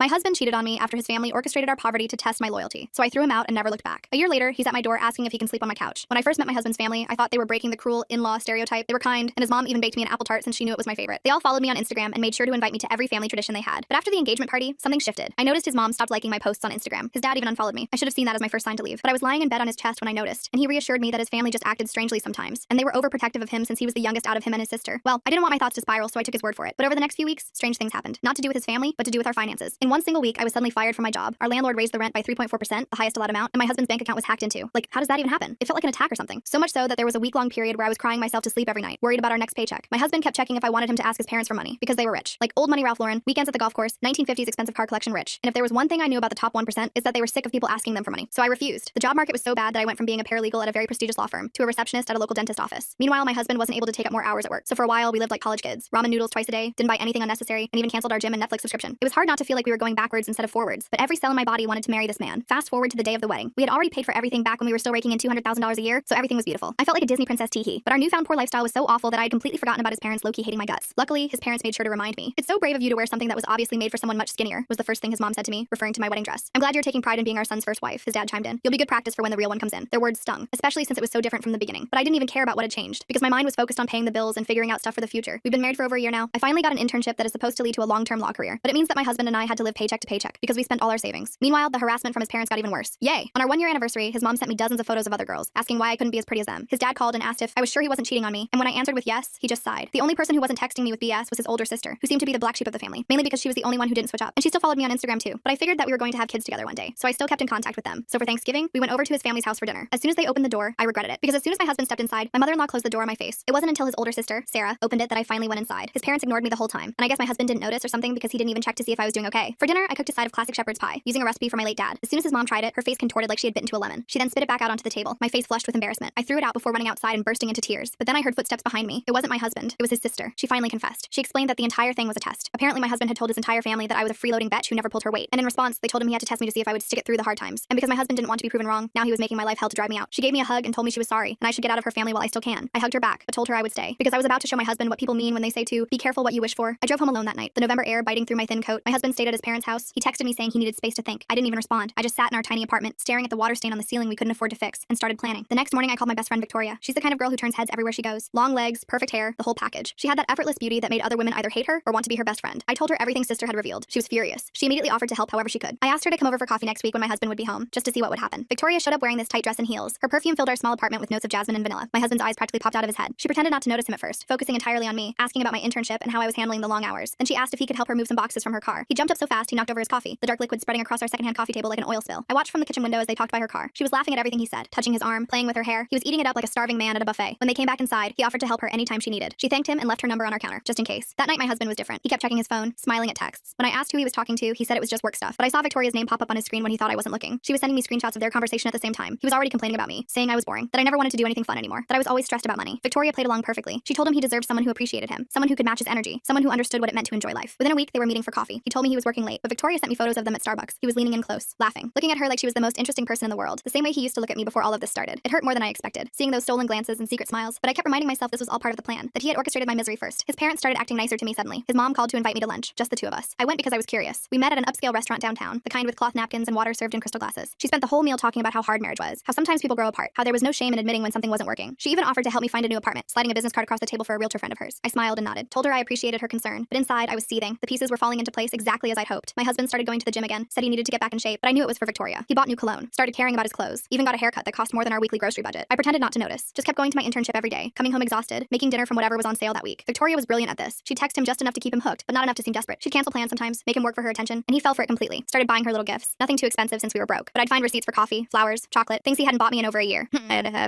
My husband cheated on me after his family orchestrated our poverty to test my loyalty, so I threw him out and never looked back. A year later, he's at my door asking if he can sleep on my couch. When I first met my husband's family, I thought they were breaking the cruel in-law stereotype. They were kind, and his mom even baked me an apple tart since she knew it was my favorite. They all followed me on Instagram and made sure to invite me to every family tradition they had. But after the engagement party, something shifted. I noticed his mom stopped liking my posts on Instagram. His dad even unfollowed me. I should have seen that as my first sign to leave. But I was lying in bed on his chest when I noticed, and he reassured me that his family just acted strangely sometimes, and they were overprotective of him since he was the youngest out of him and his sister. Well, I didn't want my thoughts to spiral, so I took his word for it. But over the next few weeks, strange things happened. Not to do with his family, but to do with our finances. In one single week, I was suddenly fired from my job. Our landlord raised the rent by 3.4%, the highest allowed amount, and my husband's bank account was hacked into. Like, how does that even happen? It felt like an attack or something. So much so that there was a week-long period where I was crying myself to sleep every night, worried about our next paycheck. My husband kept checking if I wanted him to ask his parents for money, because they were rich. Like old money Ralph Lauren, weekends at the golf course, 1950s expensive car collection rich. And if there was one thing I knew about the top 1%, is that they were sick of people asking them for money. So I refused. The job market was so bad that I went from being a paralegal at a very prestigious law firm to a receptionist at a local dentist office. Meanwhile, my husband wasn't able to take up more hours at work. So for a while, we lived like college kids. Ramen noodles twice a day, didn't buy anything unnecessary, and even canceled our gym and Netflix subscription. It was hard not to feel like we were going backwards instead of forwards, but every cell in my body wanted to marry this man. Fast forward to the day of the wedding. We had already paid for everything back when we were still raking in $200,000 a year, so everything was beautiful. I felt like a Disney princess teehee, but our newfound poor lifestyle was so awful that I had completely forgotten about his parents low-key hating my guts. Luckily, his parents made sure to remind me. "It's so brave of you to wear something that was obviously made for someone much skinnier," was the first thing his mom said to me, referring to my wedding dress. "I'm glad you're taking pride in being our son's first wife," his dad chimed in. "You'll be good practice for when the real one comes in." Their words stung, especially since it was so different from the beginning. But I didn't even care about what had changed, because my mind was focused on paying the bills and figuring out stuff for the future. We've been married for over a year now. I finally got an internship that is supposed to lead to a long-term law career, but it means that my husband and I had to live paycheck to paycheck because we spent all our savings. Meanwhile, the harassment from his parents got even worse. Yay! On our 1-year anniversary, his mom sent me dozens of photos of other girls, asking why I couldn't be as pretty as them. His dad called and asked if I was sure he wasn't cheating on me, and when I answered with yes, he just sighed. The only person who wasn't texting me with BS was his older sister, who seemed to be the black sheep of the family, mainly because she was the only one who didn't switch up. And she still followed me on Instagram too. But I figured that we were going to have kids together one day, so I still kept in contact with them. So for Thanksgiving, we went over to his family's house for dinner. As soon as they opened the door, I regretted it, because as soon as my husband stepped inside, my mother-in-law closed the door on my face. It wasn't until his older sister, Sarah, opened it that I finally went inside. His parents ignored me the whole time, and I guess my husband didn't notice or something because he didn't even check to see if I was doing okay. For dinner, I cooked a side of classic shepherd's pie, using a recipe from my late dad. As soon as his mom tried it, her face contorted like she had bitten into a lemon. She then spit it back out onto the table, my face flushed with embarrassment. I threw it out before running outside and bursting into tears. But then I heard footsteps behind me. It wasn't my husband, it was his sister. She finally confessed. She explained that the entire thing was a test. Apparently my husband had told his entire family that I was a freeloading bitch who never pulled her weight. And in response, they told him he had to test me to see if I would stick it through the hard times. And because my husband didn't want to be proven wrong, now he was making my life hell to drive me out. She gave me a hug and told me she was sorry, and I should get out of her family while I still can. I hugged her back, but told her I would stay, because I was about to show my husband what people mean when they say to be careful what you wish for. I drove home alone that night, the November air biting through my thin coat. My husband stayed at his parents' house. He texted me saying he needed space to think. I didn't even respond. I just sat in our tiny apartment, staring at the water stain on the ceiling we couldn't afford to fix, and started planning. The next morning, I called my best friend Victoria. She's the kind of girl who turns heads everywhere she goes. Long legs, perfect hair, the whole package. She had that effortless beauty that made other women either hate her or want to be her best friend. I told her everything sister had revealed. She was furious. She immediately offered to help however she could. I asked her to come over for coffee next week when my husband would be home, just to see what would happen. Victoria showed up wearing this tight dress and heels. Her perfume filled our small apartment with notes of jasmine and vanilla. My husband's eyes practically popped out of his head. She pretended not to notice him at first, focusing entirely on me, asking about my internship and how I was handling the long hours. Then she asked if he could help her move some boxes from her car. He jumped up so fast he knocked over his coffee, the dark liquid spreading across our secondhand coffee table like an oil spill. I watched from the kitchen window as they talked by her car. She was laughing at everything he said, touching his arm, playing with her hair. He was eating it up like a starving man at a buffet. When they came back inside, he offered to help her anytime she needed. She thanked him and left her number on our counter, just in case. That night my husband was different. He kept checking his phone, smiling at texts. When I asked who he was talking to, he said it was just work stuff. But I saw Victoria's name pop up on his screen when he thought I wasn't looking. She was sending me screenshots of their conversation at the same time. He was already complaining about me, saying I was boring, that I never wanted to do anything fun anymore, that I was always stressed about money. Victoria played along perfectly. She told him he deserved someone who appreciated him, someone who could match his energy, someone who understood what it meant to enjoy life. Within a week, they were meeting for coffee. He told me he was working late, but Victoria sent me photos of them at Starbucks. He was leaning in close, laughing, looking at her like she was the most interesting person in the world, the same way he used to look at me before all of this started. It hurt more than I expected, seeing those stolen glances and secret smiles, but I kept reminding myself this was all part of the plan, that he had orchestrated my misery first. His parents started acting nicer to me suddenly. His mom called to invite me to lunch, just the two of us. I went because I was curious. We met at an upscale restaurant downtown, the kind with cloth napkins and water served in crystal glasses. She spent the whole meal talking about how hard marriage was, how sometimes people grow apart, how there was no shame in admitting when something wasn't working. She even offered to help me find a new apartment, sliding a business card across the table for a realtor friend of hers. I smiled and nodded, told her I appreciated her concern, but inside I was seething. The pieces were falling into place exactly as I'd hoped. My husband started going to the gym again, said he needed to get back in shape, but I knew it was for Victoria. He bought new cologne, started caring about his clothes, even got a haircut that cost more than our weekly grocery budget. I pretended not to notice, just kept going to my internship every day, coming home exhausted, making dinner from whatever was on sale that week. Victoria was brilliant at this. She'd text him just enough to keep him hooked, but not enough to seem desperate. She'd cancel plans sometimes, make him work for her attention, and he fell for it completely. Started buying her little gifts. Nothing too expensive since we were broke, but I'd find receipts for coffee, flowers, chocolate, things he hadn't bought me in over a year.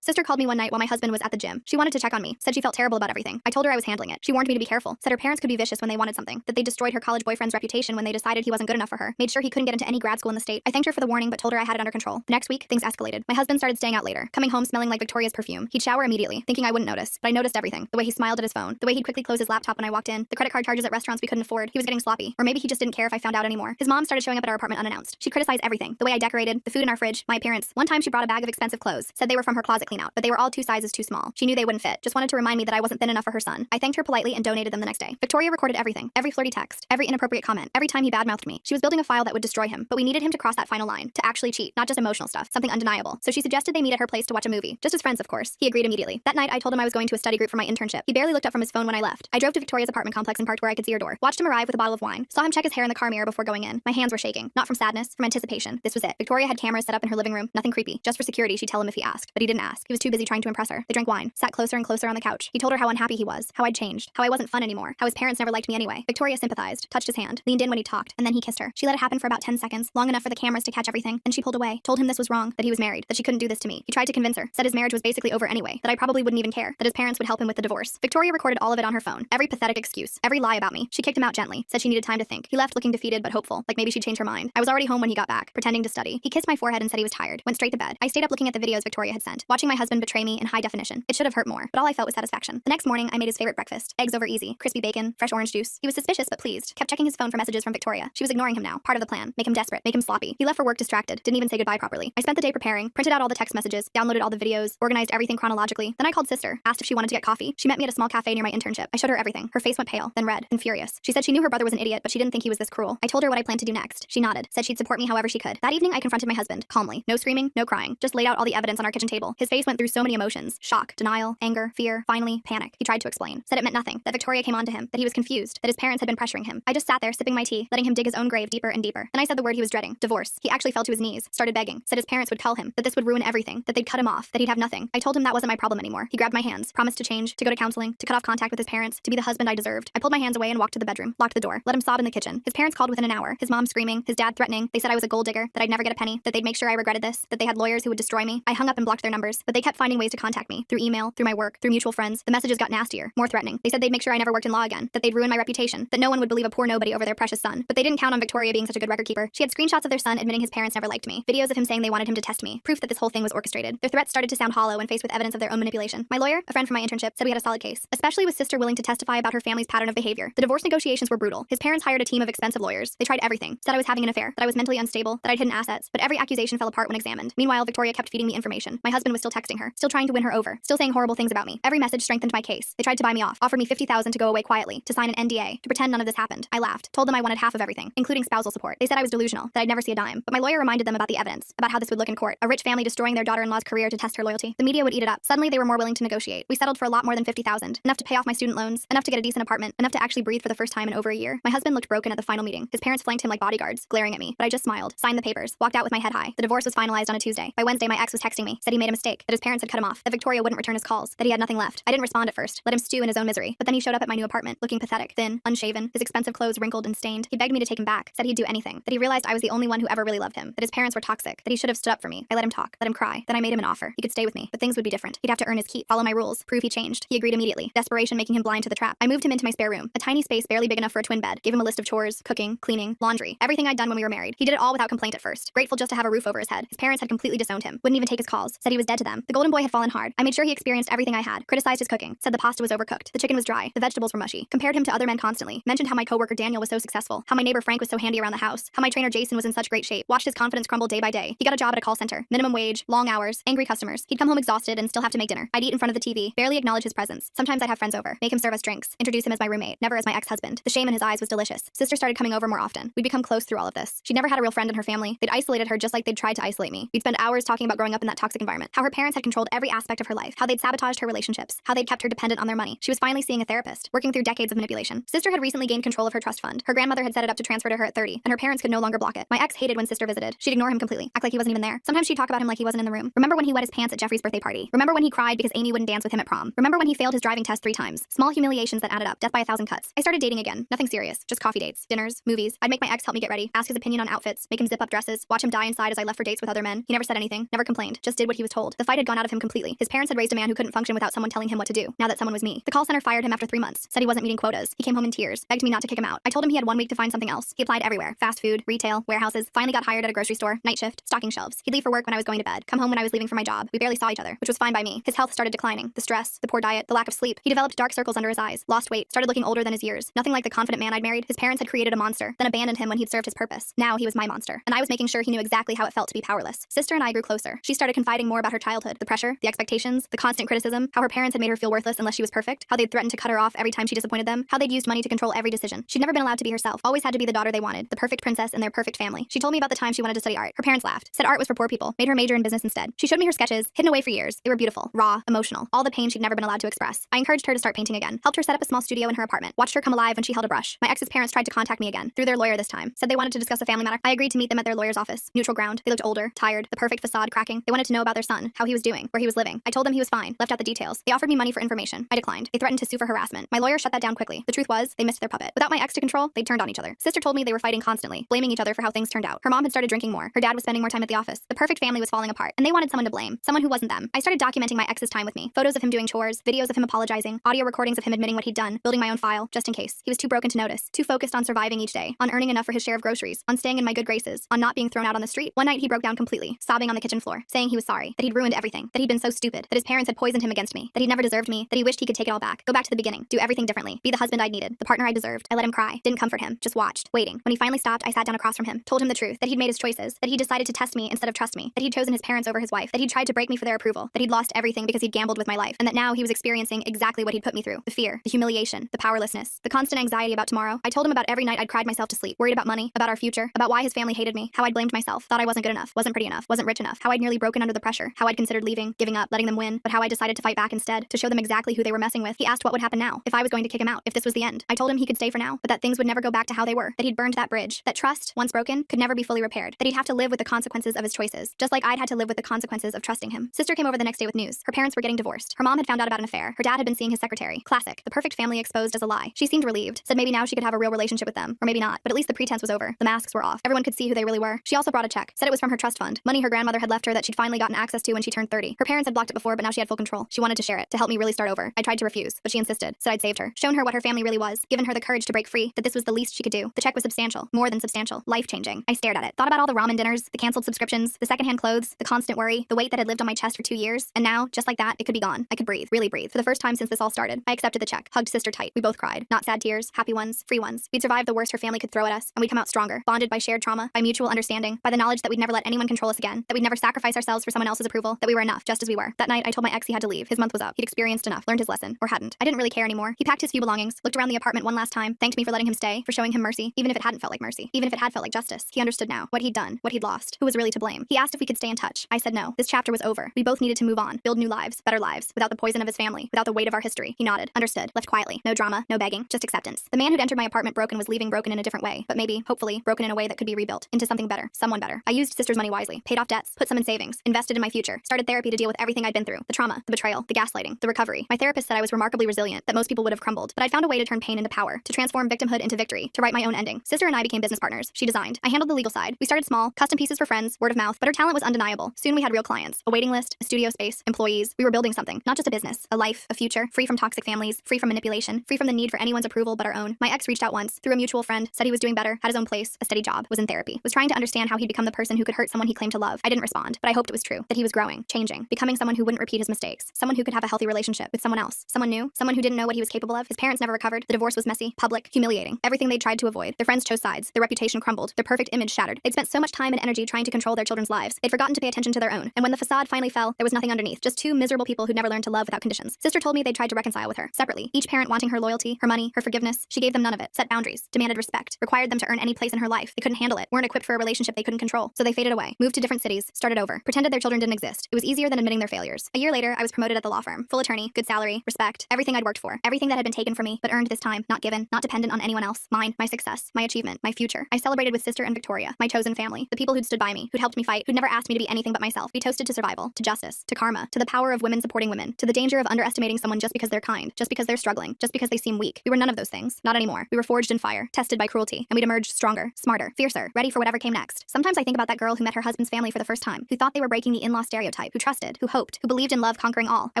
Sister called me one night while my husband was at the gym. She wanted to check on me, said she felt terrible about everything. I told her I was handling it. She warned me to be careful, said her parents could be vicious when they wanted something, that they destroyed her college boyfriend's reputation when they decided he wasn't good enough for her, made sure he couldn't get into any grad school in the state. I thanked her for the warning, but told her I had it under control. The next week, things escalated. My husband started staying out later, coming home smelling like Victoria's perfume. He'd shower immediately, thinking I wouldn't notice, but I noticed everything. The way he smiled at his phone, the way he'd quickly close his laptop when I walked in, the credit card charges at restaurants we couldn't afford. He was getting sloppy, or maybe he just didn't care if I found out anymore. His mom started showing up at our apartment unannounced. She criticized everything, the way I decorated, the food in our fridge, my appearance. One time she brought a bag of expensive clothes, said they were from her closet cleanout, but they were all 2 sizes too small. She knew they wouldn't fit, just wanted to remind me that I wasn't thin enough for her son. I thanked her politely and donated them the next day. Victoria recorded everything, every flirty text, every inappropriate comment, every time he badmouthed me. She was building a file that would destroy him, but we needed him to cross that final line, to actually cheat, not just emotional stuff, something undeniable. So she suggested they meet at her place to watch a movie. Just as friends, of course. He agreed immediately. That night, I told him I was going to a study group for my internship. He barely looked up from his phone when I left. I drove to Victoria's apartment complex and parked where I could see her door. Watched him arrive with a bottle of wine. Saw him check his hair in the car mirror before going in. My hands were shaking. Not from sadness, from anticipation. This was it. Victoria had cameras set up in her living room. Nothing creepy. Just for security, she'd tell him if he asked. But he didn't ask. He was too busy trying to impress her. They drank wine. Sat closer and closer on the couch. He told her how unhappy he was. How I'd changed. How I wasn't fun anymore. How his parents never liked me anyway. Victoria sympathized. Touched his hand. Leaned in when he talked. And then he kissed her. She let it happen for about 10 seconds. Long enough for the cameras to catch everything. Then she pulled away. Told him this was wrong. That he was married. That she couldn't do this to me. He tried to convince her. Said his marriage was basically over anyway. That I probably wouldn't even care. That his parents would help him with the divorce. Victoria recorded all of it on her phone. Every pathetic excuse. Every lie about me. She kicked him out gently. Said she needed time to think. He left looking defeated but hopeful. Like maybe she'd change her mind. I was already home when he got back. Pretending to study. He kissed my forehead and said he was tired. Went straight to bed. I stayed up looking at the videos Victoria had sent. Watching my husband betray me in high definition. It should have hurt more. But all I felt was satisfaction. The next morning, I made his favorite breakfast. Eggs over easy. Crispy bacon. Fresh orange juice. He was suspicious but pleased. Kept checking his phone for messages from Victoria. She was ignoring him now. Part of the plan. Make him desperate. Make him sloppy. He left for work distracted. Didn't even say goodbye properly. I spent the day preparing. Printed out all the text messages. Downloaded all the videos. Organized everything chronologically. Then I called sister. Asked if she wanted to get coffee. She met me at a small cafe near my internship. I showed her everything. Her face went pale. Then red. Then furious. She said she knew her brother was an idiot, but she didn't think he was this cruel. I told her what I planned to do next. She nodded. Said she'd support me however she could. That evening, I confronted my husband. Calmly. No screaming. No crying. Just laid out all the evidence on our kitchen table. His face went through so many emotions. Shock. Denial. Anger. Fear. Finally, panic. He tried to explain. Said it meant nothing. That Victoria came on to him. That he was confused. That his parents had been pressuring him. I just sat there, sipping my tea, letting him dig his own grave deeper and deeper. Then I said the word he was dreading. Divorce. He actually fell to his knees. Started begging. Said his parents would tell him. That this would ruin everything. That they'd cut him off. That he'd have nothing. I told him that wasn't my problem anymore. He grabbed my hands. Promised to change. To go to counseling. To cut off contact with his parents. To be the husband I deserved. I pulled my hands away and walked to the bedroom. Locked the door. Let him sob in the kitchen. His parents called within an hour. His mom screaming. His dad threatening. They said I was a gold digger. That I'd never get a penny. That they'd make sure I regretted this. That they had lawyers who would destroy me. I hung up and blocked their numbers. But they kept finding ways to contact me. Through email. Through my work. Through mutual friends. The messages got nastier. More threatening. They said they'd make sure I never worked in law again. That they'd ruin my reputation. That no one would believe a poor nobody over their precious son. But they didn't count on Victoria being such a good record keeper. She had screenshots of their son admitting his parents never liked me. Videos of him saying they wanted him to test me. Proof that this whole thing was orchestrated. Their threats started to sound hollow when faced with evidence of their own manipulation. My lawyer, a friend from my internship, said we had a solid case. Especially with sister willing to testify about her family's pattern of behavior. The divorce negotiations were brutal. His parents hired a team of expensive lawyers. They tried everything. Said I was having an affair. That I was mentally unstable. That I'd hidden assets. But every accusation fell apart when examined. Meanwhile, Victoria kept feeding me information. My husband was still texting her. Still trying to win her over. Still saying horrible things about me. Every message strengthened my case. They tried to buy me off. Offered me $50,000 to go away quietly. To sign an NDA. To pretend none of this happened. I laughed. Told them I wanted half of everything, including spousal support. They said I was delusional. That I'd never see a dime. But my lawyer reminded them about the evidence. About how this would look in court. A rich family destroying their daughter-in-law's career to test her loyalty. The media would eat it up. Suddenly they were more willing to negotiate. We settled for a lot more than $50,000. Enough to pay off my student loans. Enough to get a decent apartment. Enough to actually breathe for the first time in over a year. My husband looked broken at the final meeting. His parents flanked him like bodyguards, glaring at me. But I just smiled. Signed the papers. Walked out with my head high. The divorce was finalized on a Tuesday. By Wednesday, my ex was texting me. Said he made a mistake. That his parents had cut him off. That Victoria wouldn't return his calls. That he had nothing left. I didn't respond at first. Let him stew in his own misery. But then he showed up at my new apartment, looking pathetic, thin, unshaven, his expensive clothes wrinkled and stained. He begged me to take him back. Said he'd do anything. That he realized I was the only one who ever really loved him. That his parents were toxic. That he should have stood up for me. I let him talk. Let him cry. Then I made him an offer. He could stay with me, but things would be different. He'd have to earn his keep, follow my rules, prove he changed. He agreed immediately. Desperation making him blind to the trap. I moved him into my spare room, a tiny space barely big enough for a twin bed. Gave him a list of chores, cooking, cleaning, laundry, everything I'd done when we were married. He did it all without complaint at first. Grateful just to have a roof over his head. His parents had completely disowned him. Wouldn't even take his calls. Said he was dead to them. The golden boy had fallen hard. I made sure he experienced everything I had. Criticized his cooking. Said the pasta was overcooked. The chicken was dry. The vegetables were mushy. Compared him to other men constantly. Mentioned how my coworker Daniel was so successful. How my neighbor Frank was so handy around the house. How my trainer Jason was in such great shape. Watched his confidence crumble day by day. He got a job at a call center. Minimum wage, long hours, angry customers. He'd come home exhausted and still have to make dinner. I'd eat in front of the TV. Barely acknowledge his presence. Sometimes I'd have friends over. Make him serve us drinks. Introduce him as my roommate. Never as my ex-husband. The shame in his eyes was delicious. Sister started coming over more often. We'd become close through all of this. She'd never had a real friend in her family. They'd isolated her just like they'd tried to isolate me. We'd spend hours talking about growing up in that toxic environment. How her parents had controlled every aspect of her life. How they'd sabotaged her relationships. How they'd kept her dependent on their money. She was finally seeing a therapist, working through decades of manipulation. Sister had recently gained control of her trust fund. Her grandmother had set it up to transfer to her at 30, and her parents could no longer block it. My ex hated when sister visited. She'd ignore him completely, act like he wasn't even there. Sometimes she'd talk about him like he wasn't in the room. Remember when he wet his pants at Jeffrey's birthday party? Remember when he cried because Amy wouldn't dance with him at prom? Remember when he failed his driving test 3 times? Small humiliations that added up, death by 1,000 cuts. I started dating again. Nothing serious, just coffee dates, dinners, movies. I'd make my ex help me get ready, ask his opinion on outfits, make him zip up dresses, watch him die inside as I left for dates with other men. He never said anything, never complained, just did what he was told. The fight had gone out of him completely. His parents had raised a man who couldn't function without someone telling him what to do. Now that someone was me. The call center fired him after 3 months. Said he wasn't meeting quotas. He came home in tears, begged me not to kick him out. I told him he had 1 week to find something else. He applied everywhere. Fast food, retail, warehouses. Finally got hired at a grocery store, night shift, stocking shelves. He'd leave for work when I was going to bed, come home when I was leaving for my job. We barely saw each other, which was fine by me. His health started declining. The stress, the poor diet, the lack of sleep. He developed dark circles under his eyes, lost weight, started looking older than his years. Nothing like the confident man I'd married. His parents had created a monster, then abandoned him when he'd served his purpose. Now he was my monster, and I was making sure he knew exactly how it felt to be powerless. Sister and I grew closer. She started confiding more about her childhood, the pressure, the expectations, the constant criticism, how her parents had made her feel worthless unless she was perfect, how they'd threatened to cut her off every time she disappointed them, how they'd used money to control every decision. She'd never been allowed to be herself, always had to be the daughter they wanted, the perfect princess in their perfect family. She told me about the time she wanted to study art. Her parents laughed, said art was for poor people, made her major in business instead. She showed me her sketches, hidden away for years. They were beautiful, raw, emotional, all the pain she'd never been allowed to express. I encouraged her to start painting again, helped her set up a small studio in her apartment, watched her come alive when she held a brush. My ex's parents tried to contact me again, through their lawyer this time, said they wanted to discuss a family matter. I agreed to meet them at their lawyer's office. Neutral ground. They looked older, tired, the perfect facade cracking. They wanted to know about their son, how he was doing, where he was living. I told them he was fine, left out the details. They offered me money for information. I declined. They threatened to sue for harassment. My lawyer shut that down quickly. The truth was, they missed their puppet. Without my ex to control, they turned on each other. Sister told me they were fighting constantly, blaming each other for how things turned out. Her mom had started drinking more. Her dad was spending more time at the office. The perfect family was falling apart, and they wanted someone to blame, someone who wasn't them. I started documenting my ex's time with me. Photos of him doing chores, videos of him apologizing, audio recordings of him admitting what he'd done, building my own file, just in case. He was too broken to notice, too focused on surviving each day, on earning enough for his share of groceries, on staying in my good graces, on not being thrown out on the street. One night he broke down completely, sobbing on the kitchen floor, saying he was sorry, that he'd ruined everything, that he'd been so stupid, that his parents had poisoned him against me, that he never deserved me, that he wished he could take it all back, go back to the beginning, do everything differently, be the husband I'd needed, the partner I deserved. I let him cry, didn't comfort him, just watched, waiting. When he finally stopped, I sat down across from him, told him the truth, that he'd made his choices, that he decided to test me instead of trust me, that he'd chosen his parents over his wife, that he'd tried to break me for their approval, that he'd lost everything because he'd gambled with my life, and that now he was experiencing exactly what he'd put me through: the fear, the humiliation, the powerlessness, the constant anxiety about tomorrow. I told him about every night I'd cried myself to sleep, worried about money, about our future, about why his family hated me, how I'd blamed myself, thought I wasn't good enough, wasn't pretty enough, wasn't rich enough, how I'd nearly broken under the pressure, how I'd considered leaving, giving up, letting them win, but how I decided to fight back instead, to show them exactly who they were messing with. He asked what would happen now, if I was going to kick him out, if this was the end. I told him he could stay for now, but that things would never go back to how they were, that he'd burned that bridge, that trust, once broken, could never be fully repaired, that he'd have to live with the consequences of his choices, just like I'd had to live with the consequences of trusting him. Sister came over the next day with news. Her parents were getting divorced. Her mom had found out about an affair. Her dad had been seeing his secretary. Classic. The perfect family exposed as a lie. She seemed relieved, said maybe now she could have a real relationship with them, or maybe not, but at least the pretense was over. The masks were off. Everyone could see who they really were. She also brought a check, said it was from her trust fund, money her grandmother had left her that she'd finally gotten access to when she turned 30. Her parents had blocked it before, but now she had full control. She wanted to share it, to help me really start over. I tried to refuse, but she insisted, said I'd saved her, shown her what her family really was, given her the courage to break free, that this was the least she could do. The check was substantial, more than substantial, life-changing. I stared at it, thought about all the ramen dinners, the canceled subscriptions, the secondhand clothes, the constant worry, the weight that had lived on my chest for 2 years, and now, just like that, it could be gone. I could breathe, really breathe. For the first time since this all started, I accepted the check, hugged Sister tight. We both cried. Not sad tears, happy ones, free ones. We'd survived the worst her family could throw at us, and we'd come out stronger, bonded by shared trauma, by mutual understanding, by the knowledge that we'd never let anyone control us again, that we'd never sacrifice ourselves for someone else's approval, that we were enough, just as we were. That night, I told my ex he had to leave. His month was up. He'd experienced enough, learned his lesson, or hadn't. I didn't really care anymore. He packed his few belongings, looked around the apartment one last time, thanked me for letting him stay, for showing him mercy, even if it hadn't felt like mercy, even if it had felt like justice. He understood now, what he'd done, what he'd lost, who was really to blame. He asked if we could stay in touch. I said no. This chapter was over. We both needed to move on, build new lives, better lives, without the poison of his family, without the weight of our history. He nodded, understood, left quietly. No drama, no begging, just acceptance. The man who'd entered my apartment broken was leaving broken in a different way, but maybe, hopefully, broken in a way that could be rebuilt into something better, someone better. I used Sister's money wisely, paid off debts, put some in savings, invested in my future, started therapy to deal with everything I'd been through, the trauma, the betrayal, the gaslighting, the recovery. My therapist said I was remarkably resilient, that most people would have crumbled, but I'd found a way to turn pain into power, to transform victimhood into victory, to write my own ending. Sister and I became business partners. She designed. I handled the legal side. We started small, custom pieces for friends, word of mouth, but her talent was undeniable. Soon we had real clients, a waiting list, a studio space, employees. We were building something, not just a business, a life, a future, free from toxic families, free from manipulation, free from the need for anyone's approval but our own. My ex reached out once, through a mutual friend, said he was doing better, had his own place, a steady job, was in therapy, was trying to understand how he'd become the person who could hurt someone he claimed to love. I didn't respond, but I hoped it was true, that he was growing, changing, becoming someone who wouldn't repeat his mistakes, someone who could have a healthy relationship with someone else, someone new, someone who didn't know what he was capable of. His parents never recovered. The divorce was messy, public, humiliating. Everything they tried to avoid. Their friends chose sides. Their reputation crumbled. Their perfect image shattered. They'd spent so much time and energy trying to control their children's lives. They'd forgotten to pay attention to their own. And when the facade finally fell, there was nothing underneath. Just two miserable people who'd never learned to love without conditions. Sister told me they'd tried to reconcile with her, separately. Each parent wanting her loyalty, her money, her forgiveness. She gave them none of it. Set boundaries. Demanded respect. Required them to earn any place in her life. They couldn't handle it. Weren't equipped for a relationship they couldn't control. So they faded away. Moved to different cities. Started over. Pretended their children didn't exist. It was easier than admitting their failures. A year later, I was promoted at the law firm. Full attorney, good salary, respect. Everything I'd worked for. Everything that had been taken from me, but earned this time. Not given. Not dependent on anyone else. Mine. My success. My achievement. My future. I celebrated with Sister and Victoria. My chosen family. The people who'd stood by me. Who'd helped me fight. Who'd never asked me to be anything but myself. We toasted to survival. To justice. To karma. To the power of women supporting women. To the danger of underestimating someone just because they're kind. Just because they're struggling. Just because they seem weak. We were none of those things. Not anymore. We were forged in fire. Tested by cruelty. And we'd emerged stronger. Smarter. Fiercer. Ready for whatever came next. Sometimes I think about that girl who met her husband's family for the first time. Who thought they were breaking the in-law stereotype. Who trusted. Who hoped. Who believed in love conquering all. I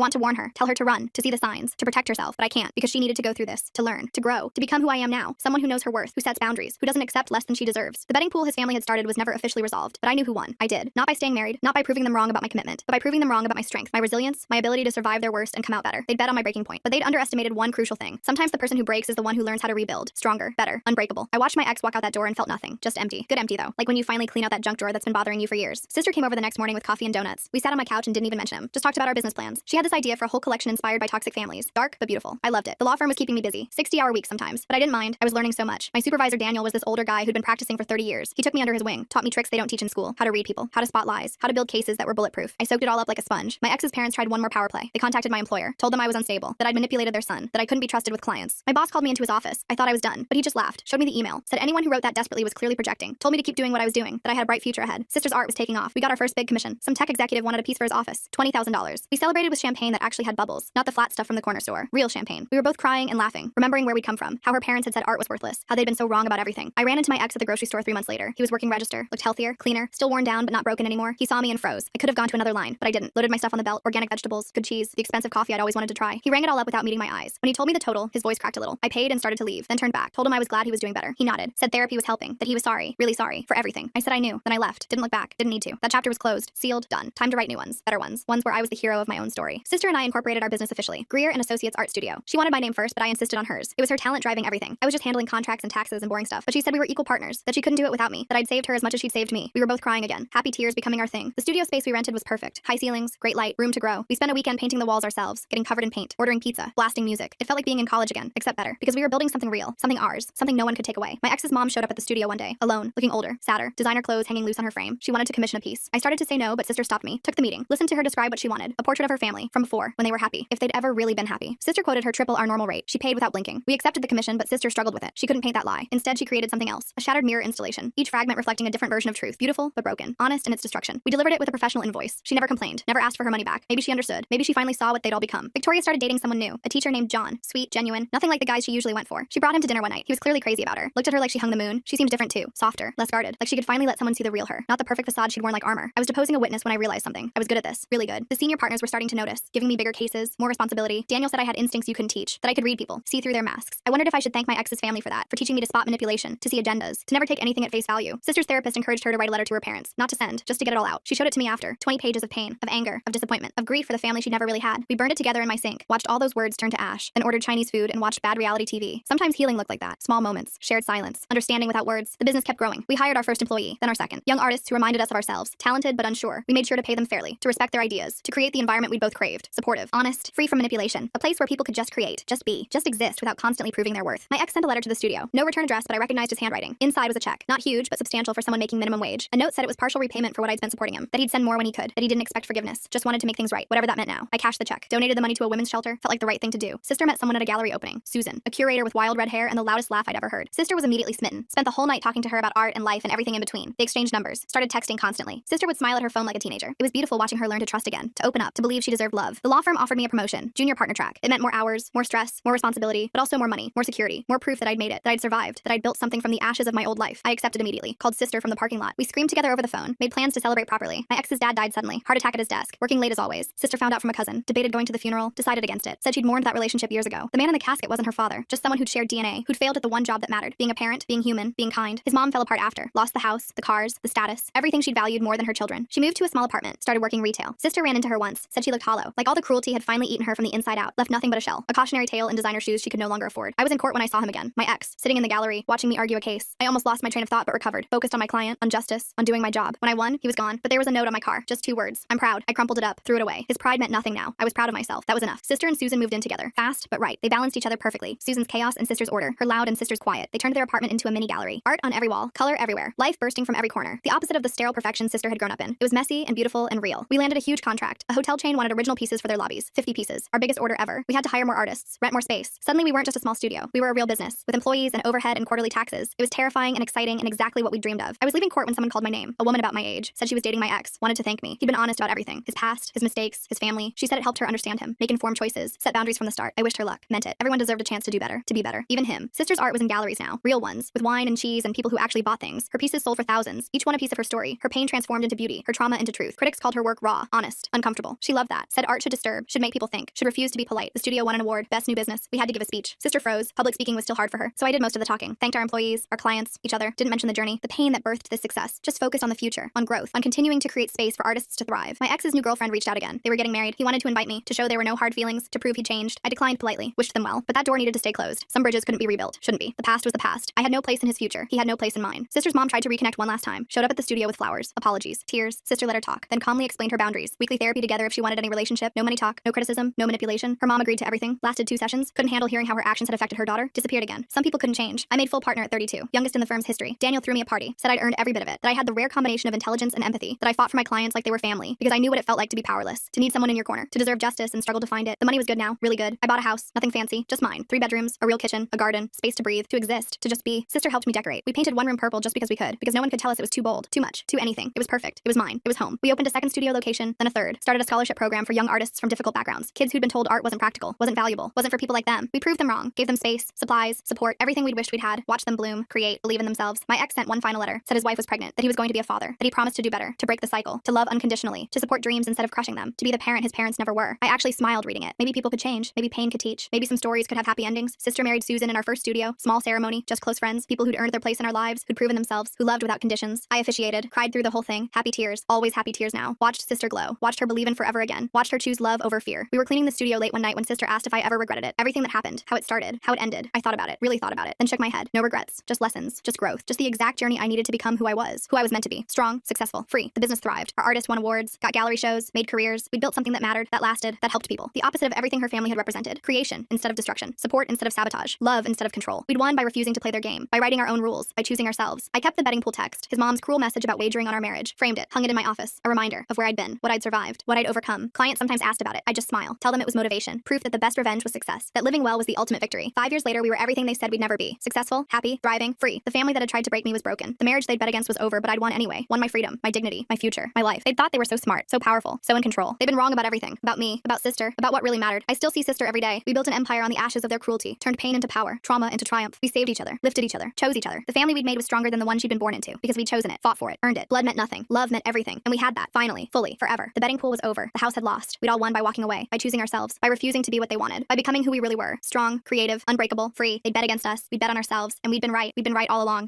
want to warn her. Tell her to run. To see the signs. To protect herself. But I can't. Because she needed to go through this. To learn. To grow. To become who I am now. Someone who knows her worth. Who sets boundaries. Who doesn't accept less than she deserves. The betting pool his family had started was never officially resolved. But I knew who won. I did. Not by staying married. Not by proving them wrong about my commitment. But by proving them wrong about my strength. My resilience. My ability to survive their worst and come out better. They'd bet on my breaking point. But they'd underestimated one crucial thing. Sometimes the person who breaks is the one who learns how to rebuild. Stronger. Better. Unbreakable. I watched my ex walk out that door and felt nothing. Just empty. Good empty though. Like when you finally clean out that junk drawer that's been bothering you for years. Sister came over the next morning with coffee and donuts. We sat on my couch and didn't even mention him. Just talked about our business plans. She had this idea for a whole collection inspired by toxic families. Dark, but beautiful. I loved it. The law firm was keeping me busy. 60-hour weeks sometimes. But I didn't mind. I was learning so much. My supervisor Daniel was this older guy who'd been practicing for 30 years. He took me under his wing, taught me tricks they don't teach in school, how to read people, how to spot lies, how to build cases that were bulletproof. I soaked it all up like a sponge. My ex's parents tried one more power play. They contacted my employer, told them I was unstable, that I'd manipulated their son, that I couldn't be trusted with clients. My boss called me into his office. I thought I was done, but he just laughed, showed me the email, said anyone who wrote that desperately was clearly projecting, told me to keep doing what I was doing, that I had a bright future ahead. Sister's art was taking off. We got our first big commission. Some tech executive wanted a piece for his office, $20,000. We celebrated with champagne that actually had bubbles, not the flat stuff from the corner store. Real champagne. We were both crying and laughing, remembering where we'd come from, how her parents had said art was worthless, how they'd been so wrong about everything. I ran into my ex at the grocery store 3 months later. He was working register, looked healthier, cleaner, still worn down but not broken anymore. He saw me and froze. I could have gone to another line, but I didn't. Loaded my stuff on the belt, organic vegetables, good cheese, the expensive coffee I'd always wanted to try. He rang it all up without meeting my eyes. When he told me the total, his voice cracked a little. I paid and started to leave, then turned back, told him I was glad he was doing better. He nodded, said therapy was helping, that he was sorry, really sorry, for everything. I said I knew, then I left, didn't look back, didn't need to. That chapter was closed, sealed, done. Time to write new ones, better ones where I was the hero of my own story. Sister and I incorporated our business officially, Greer and Associates Art Studio. She wanted my name first, but I insisted on hers. It was her talent driving everything. I was just handling contracts and taxes and boring stuff, but she said we were equal partners, that she couldn't do it without me, that I'd saved her as much as she'd saved me. We were both crying again, happy tears becoming our thing. The studio space we rented was perfect. High ceilings, great light, room to grow. We spent a weekend painting the walls ourselves, getting covered in paint, ordering pizza, blasting music. It felt like being in college again, except better, because we were building something real, something ours, something no one could take away. My ex's mom showed up at the studio one day, alone, looking older, sadder, designer clothes hanging loose on her frame. She wanted to commission a piece. I started to say no, but Sister stopped me, took the meeting, listened to her describe what she wanted, a portrait of her family from before, when they were happy, if they'd ever really been happy. Sister quoted her triple our normal rate. She paid without blinking. We accepted the commission, but Sister struggled with it. She couldn't paint that lie. Instead, she created something else, a shattered mirror installation, each fragment reflecting a different version of truth, beautiful but broken, honest in its destruction. We delivered it with a professional invoice. She never complained, never asked for her money back. Maybe she understood. Maybe she finally saw what they'd all become. Victoria started dating someone new, a teacher named John, sweet, genuine, nothing like the guys she usually went for. She brought him to dinner one night. He was clearly crazy about her. Looked at her like she hung the moon. She seemed different too, softer, less guarded, like she could finally let someone see the real her, not the perfect facade she'd worn like armor. I was deposing a witness when I realized something. I was good at this, really good. The senior partners were starting to notice, giving me bigger cases, more responsibility. Daniel said I had instincts you couldn't teach, that I could read people, see through their masks. I wondered if I should thank my ex's family for that, for teaching me to spot manipulation, to see agendas, to never take anything at face value. Sister's therapist encouraged her to write a letter to her parents, not to send, just to get it all out. She showed it to me after, 20 pages of pain, of anger, of disappointment, of grief for the family she'd never really had. We burned it together in my sink, watched all those words turn to ash, then ordered Chinese food and watched bad reality TV. Sometimes healing looked like that, small moments, shared silence, understanding without words. The business kept growing. We hired our first employee, then our second. Young artists who reminded us of ourselves, talented but unsure. We made sure to pay them fairly, to respect their ideas, to create the environment we both craved, supportive, honest, free from manipulation, a place where people could just create, just be, just exist without constantly proving their worth. My ex sent a letter to the studio. No return address, but I recognized his handwriting. Inside was a check, not huge, but substantial for someone making minimum wage. A note said it was partial repayment for what I'd spent supporting him, that he'd send more when he could, that he didn't expect forgiveness, just wanted to make things right, whatever that meant now. I cashed the check, donated the money to a women's shelter, felt like the right thing to do. Sister met someone at a gallery opening, Susan, a curator with wild red hair and the loudest laugh I'd ever heard. Sister was immediately smitten, spent the whole night talking to her about art and life and everything in between. They exchanged numbers, started texting constantly. Sister would smile at her phone like a teenager. It was beautiful watching her learn to trust again, to open up, to believe she deserved love. The law firm offered me a promotion, junior partner track. It meant more hours, more stress, more responsibility, but also more money, more security, more proof that I'd made it, that I'd survived, that I'd built something from the ashes of my old life. I accepted immediately, called Sister from the parking lot. We screamed together over the phone, made plans to celebrate properly. My ex's dad died suddenly, heart attack at his desk, working late as always. Sister found out from a cousin, debated going to the funeral, decided against it, said she'd mourned that relationship years ago. The man in the casket wasn't her father, just someone who'd shared DNA, who'd failed at the one job that mattered, being a parent, being human, being kind. His mom fell apart after, lost the house, the cars, the status, everything she'd valued more than her children. She moved to a small apartment, started working retail. Sister ran into her once, said she looked hollow, like all the cruelty had finally eaten her from the inside out, left nothing but a shell, a cautionary tale in designer shoes she could no longer afford. I was in court when I saw him again, my ex, sitting in the gallery, watching me argue a case. I almost lost my train of thought but recovered, focused on my client, on justice, on doing my job. When I won, he was gone, but there was a note on my car, just 2 words. I'm proud. I crumpled it up, threw it away. His pride meant nothing now. I was proud of myself. That was enough. Sister and Susan moved in together, fast but right. They balanced each other perfectly. Susan's chaos and Sister's order, her loud and Sister's quiet. They turned their apartment into a mini gallery. Art on every wall, color everywhere, life bursting from every corner. The opposite of the sterile perfection Sister had grown up in. It was messy and beautiful and real. We landed a huge contract. A hotel chain wanted original pieces for their lobbies, 50 pieces, our biggest order ever. We had to hire more artists, rent more space. Suddenly we weren't just a small studio. We were a real business, with employees and overhead and quarterly taxes. It was terrifying and exciting and exactly what we dreamed of. I was leaving court when someone called my name. A woman about my age, said she was dating my ex, wanted to thank me. He'd been honest about everything, his past, his mistakes, his family. She said it helped her understand him, make informed choices, set boundaries from the start. I wished her luck. Meant it. Everyone deserved a chance to do better, to be better. Even him. Sister's art was in galleries now, real ones, with wine and cheese and people who actually bought things. Her pieces sold for thousands, each one a piece of her story, her pain transformed into beauty, her trauma into truth. Critics called her work raw, honest, uncomfortable. She loved that. Said art should disturb, should make people think, should refuse to be polite. The studio won an award, best new business. We had to give a speech. Sister froze. Public speaking was still hard for her, so I did most of the talking. Thanked our employees, our clients, each other. Didn't mention the journey, the pain that birthed this success. Just focused on the future, on growth, on continuing to create space for artists to thrive. My ex's new girlfriend reached out again. They were getting married. He wanted to invite me, to show there were no hard feelings, to prove he'd changed. I declined politely, wished them well, but that door needed to stay closed. Some bridges couldn't be rebuilt. Shouldn't be. The past was the past. I had no place in his future. He had no place in mine. Sister's mom tried to reconnect one last time. Showed up at the studio with flowers, apologies, tears. Sister let her talk, then calmly explained her boundaries. Weekly therapy together if she wanted any relationship. No money talk, no criticism, no manipulation. Her mom agreed to everything. Lasted 2 sessions. Couldn't handle hearing how her actions had affected her daughter. Disappeared again. Some people couldn't change. I made full partner at 32, youngest in the firm's history. Daniel threw me a party, said I'd earned every bit of it, that I had the rare combination of intelligence and empathy, that I fought for my clients like they were family, because I knew what it felt like to be powerless, to need someone in your corner, to deserve justice and struggle to find it. The money was good now, really good. I bought a house, nothing fancy, just mine. 3 bedrooms, a real kitchen, a garden, space to breathe, to exist, to just be. Sister helped me decorate. We painted one room purple just because we could, because no one could tell us it was too bold, too much, too anything. It was perfect. It was mine. It was home. We opened a second studio location, then a third. Started a scholarship program for young artists from difficult backgrounds. Kids who'd been told art wasn't practical, wasn't valuable, wasn't for people like them. We proved them wrong. Gave them space, supplies, support, everything we'd wished we'd had. Watched them bloom, create, believe in themselves. My ex sent one final letter. Said his wife was pregnant, that he was going to be a father, that he promised to do better, to break the cycle, to love unconditionally, to support dreams instead of crushing them, to be the parent his parents never were. I actually smiled reading it. Maybe people could change. Maybe pain could teach. Maybe some stories could have happy endings. Sister married Susan in our first studio. Small ceremony, just close friends. People who'd earned their place in our lives, who'd proven themselves, who loved without conditions. I officiated, cried through the whole thing. Happy tears, always happy tears now. Watched Sister glow. Watched her believe in forever again. Watched her choose love over fear. We were cleaning the studio late one night when Sister asked if I ever regretted it. Everything that happened, how it started, how it ended. I thought about it, really thought about it, then shook my head. No regrets, just lessons, just growth, just the exact journey I needed to become who I was meant to be. Strong, successful, free. The business thrived. Our artist won awards, got gallery shows, made careers. We built something that mattered, that lasted, that helped people. The opposite of everything her family had represented. Creation instead of destruction. Support instead of sabotage. Love instead of control. We'd won by refusing to play their game, by writing our own rules, by choosing ourselves. I kept the betting pool text, his mom's cruel message about wagering on our marriage, framed it, hung it in my office, a reminder of where I'd been, what I'd survived, what I'd overcome. Clients sometimes asked about it. I'd just smile, tell them it was motivation, proof that the best revenge was success, that living well was the ultimate victory. 5 years later, we were everything they said we'd never be. Successful, happy, thriving, free. The family that had tried to break me was broken. The marriage they'd bet against was over, but I'd won anyway. Won my freedom, my dignity, my future, my life. They'd thought they were so smart, so powerful, so in control. They'd been wrong about everything. About me, about Sister, about what really mattered. I still see Sister every day. We built an empire on the ashes of their cruelty, turned pain into power, trauma into triumph. We saved each other, lifted each other, chose each other. The family we'd made was stronger than the one she'd been born into, because we'd chosen it, fought for it, earned it. Blood meant nothing. Love meant everything. And we had that, finally, fully, forever. The betting pool was over. The house had lost. We'd all won by walking away, by choosing ourselves, by refusing to be what they wanted, by becoming who we really were. Strong, creative, unbreakable, free. They'd bet against us, we'd bet on ourselves, and we'd been right. We'd been right all along.